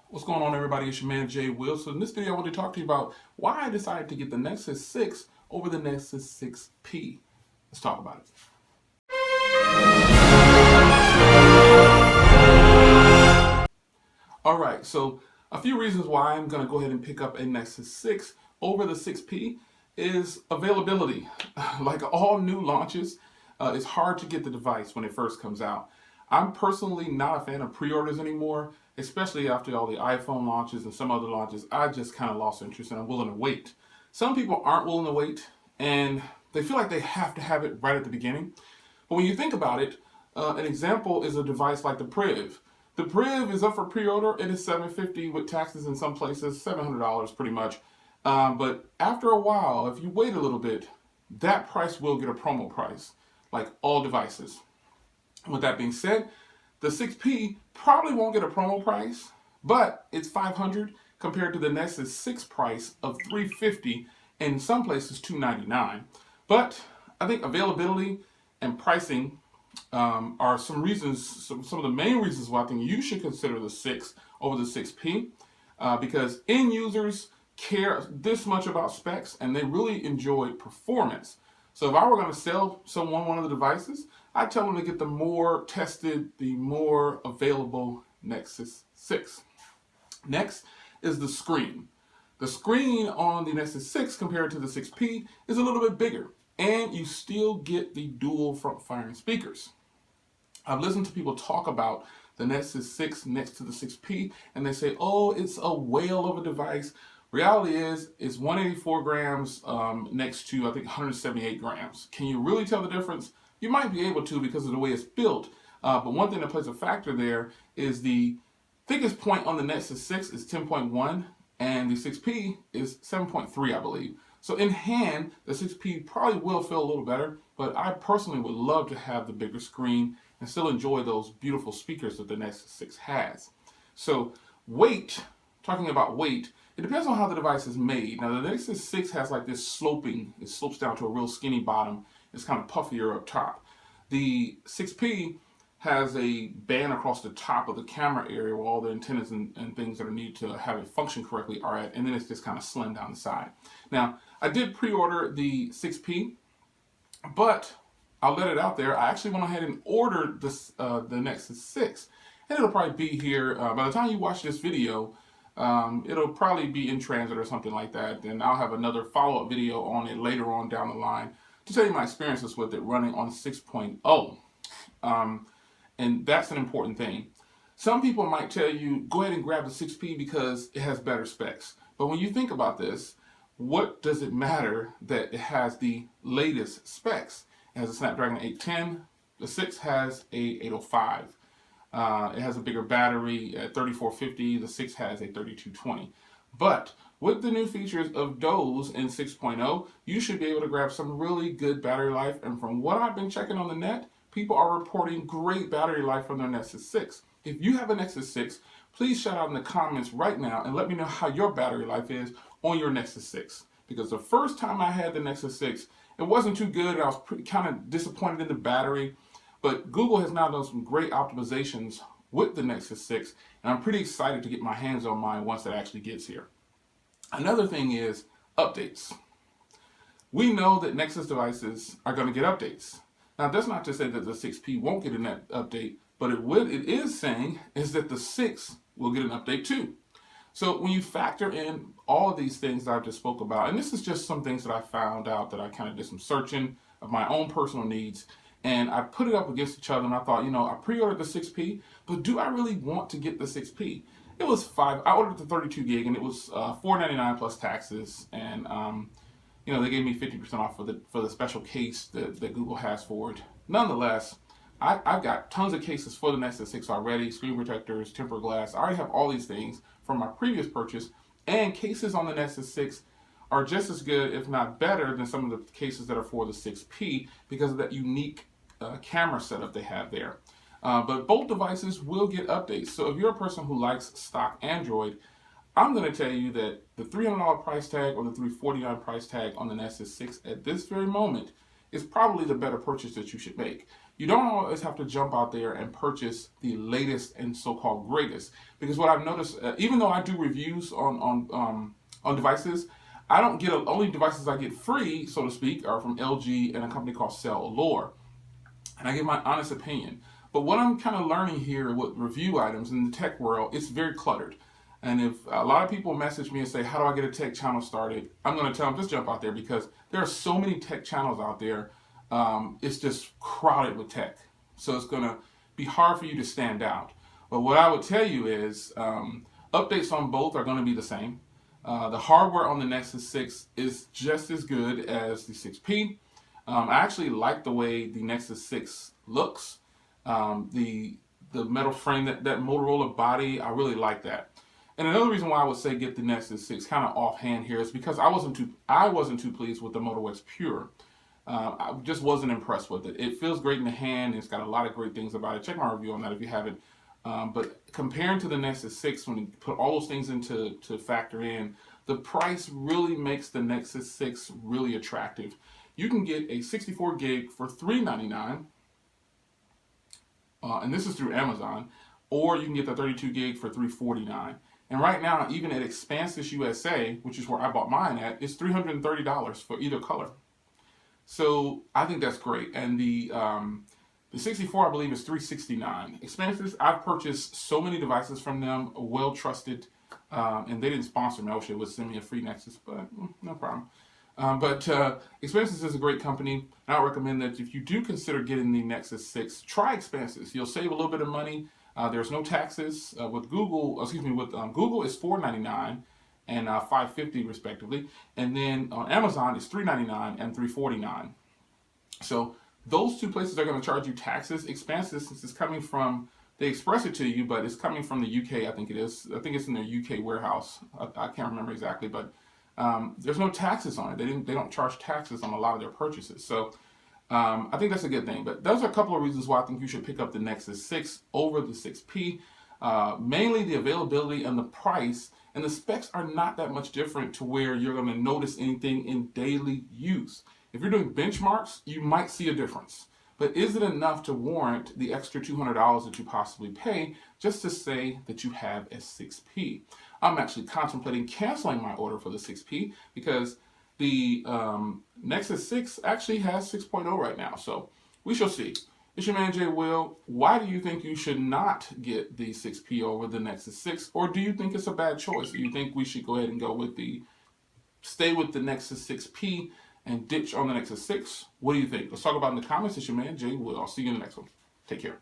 What's going on, everybody? It's your man Jay Will. So in this video I want to talk to you about why I decided to get the Nexus 6 over the Nexus 6P. Let's talk about it. Alright, so a few reasons why I'm going to go ahead and pick up a Nexus 6 over the 6P is availability. Like all new launches, it's hard to get the device when it first comes out. I'm personally not a fan of pre-orders anymore, especially after all the iPhone launches and some other launches. I just kind of lost interest and I'm willing to wait. Some people aren't willing to wait and they feel like they have to have it right at the beginning. But when you think about it, an example is a device like the Priv. The Priv is up for pre-order. It is $750 with taxes in some places, $700 pretty much. But after a while, if you wait a little bit, that price will get a promo price, like all devices. With that being said, the 6P probably won't get a promo price, but it's $500 compared to the Nexus 6 price of $350 and in some places $299. But I think availability and pricing are some reasons, some of the main reasons why I think you should consider the 6 over the 6P because end users care this much about specs and they really enjoy performance. So if I were going to sell someone one of the devices, I'd tell them to get the more tested, the more available Nexus 6. Next is the screen. The screen on the Nexus 6 compared to the 6P is a little bit bigger, and you still get the dual front-firing speakers. I've listened to people talk about the Nexus 6 next to the 6P, and they say, oh, it's a whale of a device. Reality is, it's 184 grams next to, I think, 178 grams. Can you really tell the difference? You might be able to because of the way it's built. But one thing that plays a factor there is the thickest point on the Nexus 6 is 10.1, and the 6P is 7.3, I believe. So in hand, the 6P probably will feel a little better, but I personally would love to have the bigger screen and still enjoy those beautiful speakers that the Nexus 6 has. So weight, talking about weight, it depends on how the device is made. Now the Nexus 6 has like this sloping, it slopes down to a real skinny bottom. It's kind of puffier up top. The 6P has a band across the top of the camera area where all the antennas and things that are needed to have it function correctly are at, and then it's just kind of slim down the side. Now, I did pre-order the 6P, but I'll let it out there. I actually went ahead and ordered this, the Nexus 6, and it'll probably be here, by the time you watch this video, it'll probably be in transit or something like that, and I'll have another follow-up video on it later on down the line to tell you my experiences with it running on 6.0. And that's an important thing. Some people might tell you, go ahead and grab the 6P because it has better specs. But when you think about this, what does it matter that it has the latest specs? It has a Snapdragon 810. The 6 has a 805. It has a bigger battery at 3450. The 6 has a 3220. But with the new features of those in 6.0, you should be able to grab some really good battery life. And from what I've been checking on the net, people are reporting great battery life from their Nexus 6. If you have a Nexus 6, please shout out in the comments right now and let me know how your battery life is on your Nexus 6. Because the first time I had the Nexus 6, it wasn't too good and I was kind of disappointed in the battery. But Google has now done some great optimizations with the Nexus 6, and I'm pretty excited to get my hands on mine once it actually gets here. Another thing is updates. We know that Nexus devices are going to get updates. Now, that's not to say that the 6P won't get an update, but it is saying is that the 6 will get an update too. So when you factor in all of these things that I just spoke about, and this is just some things that I found out that I kind of did some searching of my own personal needs, and I put it up against each other, and I thought, you know, I pre-ordered the 6P, but do I really want to get the 6P? It was I ordered the 32 gig, and it was $499 plus taxes, and you know, they gave me 50% off for the special case that Google has for it. Nonetheless, I've got tons of cases for the Nexus 6 already, screen protectors, tempered glass. I already have all these things from my previous purchase, and cases on the Nexus 6 are just as good, if not better, than some of the cases that are for the 6P because of that unique camera setup they have there. But both devices will get updates. So if you're a person who likes stock Android, I'm going to tell you that the $300 price tag or the $349 price tag on the Nexus 6 at this very moment is probably the better purchase that you should make. you don't always have to jump out there and purchase the latest and so-called greatest. Because what I've noticed, even though I do reviews on devices, I don't get only devices I get free, so to speak, are from LG and a company called Cellulore, and I give my honest opinion. But what I'm kind of learning here with review items in the tech world, it's very cluttered. And if a lot of people message me and say, how do I get a tech channel started? I'm going to tell them, just jump out there because there are so many tech channels out there. It's just crowded with tech. So it's going to be hard for you to stand out. But what I would tell you is updates on both are going to be the same. The hardware on the Nexus 6 is just as good as the 6P. I actually like the way the Nexus 6 looks. The metal frame, that Motorola body, I really like that. And another reason why I would say get the Nexus 6 kind of offhand here is because I wasn't too pleased with the Moto X Pure. I just wasn't impressed with it. It feels great in the hand. It's got a lot of great things about it. Check my review on that if you haven't. But comparing to the Nexus 6, when you put all those things into factor in, the price really makes the Nexus 6 really attractive. You can get a 64 gig for $399, and this is through Amazon, or you can get the 32 gig for $349. And right now, even at Expansis USA, which is where I bought mine at, it's $330 for either color. So I think that's great. And the 64, I believe, is $369. Expansis, I've purchased so many devices from them, well trusted, and they didn't sponsor me. I wish they would send me a free Nexus, but no problem. But Expansis is a great company. I would recommend that if you do consider getting the Nexus 6, try Expansis. You'll save a little bit of money. There's no taxes. With Google it's $499 and $550 respectively. And then on Amazon it's $399 and $349. So those two places are going to charge you taxes. Expansis, since it's coming from, they express it to you, but it's coming from the UK, I think it is. I think it's in their UK warehouse. I can't remember exactly, but there's no taxes on it. They don't charge taxes on a lot of their purchases. So I think that's a good thing. But those are a couple of reasons why I think you should pick up the Nexus 6 over the 6P. Mainly the availability and the price, and the specs are not that much different to where you're going to notice anything in daily use. If you're doing benchmarks, you might see a difference. But is it enough to warrant the extra $200 that you possibly pay just to say that you have a 6P? I'm actually contemplating canceling my order for the 6P because the Nexus 6 actually has 6.0 right now. So we shall see. It's your man Jay Will. Why do you think you should not get the 6P over the Nexus 6? Or do you think it's a bad choice? Do you think we should go ahead and stay with the Nexus 6P and ditch on the Nexus 6? What do you think? Let's talk about it in the comments. It's your man Jay Will. I'll see you in the next one. Take care.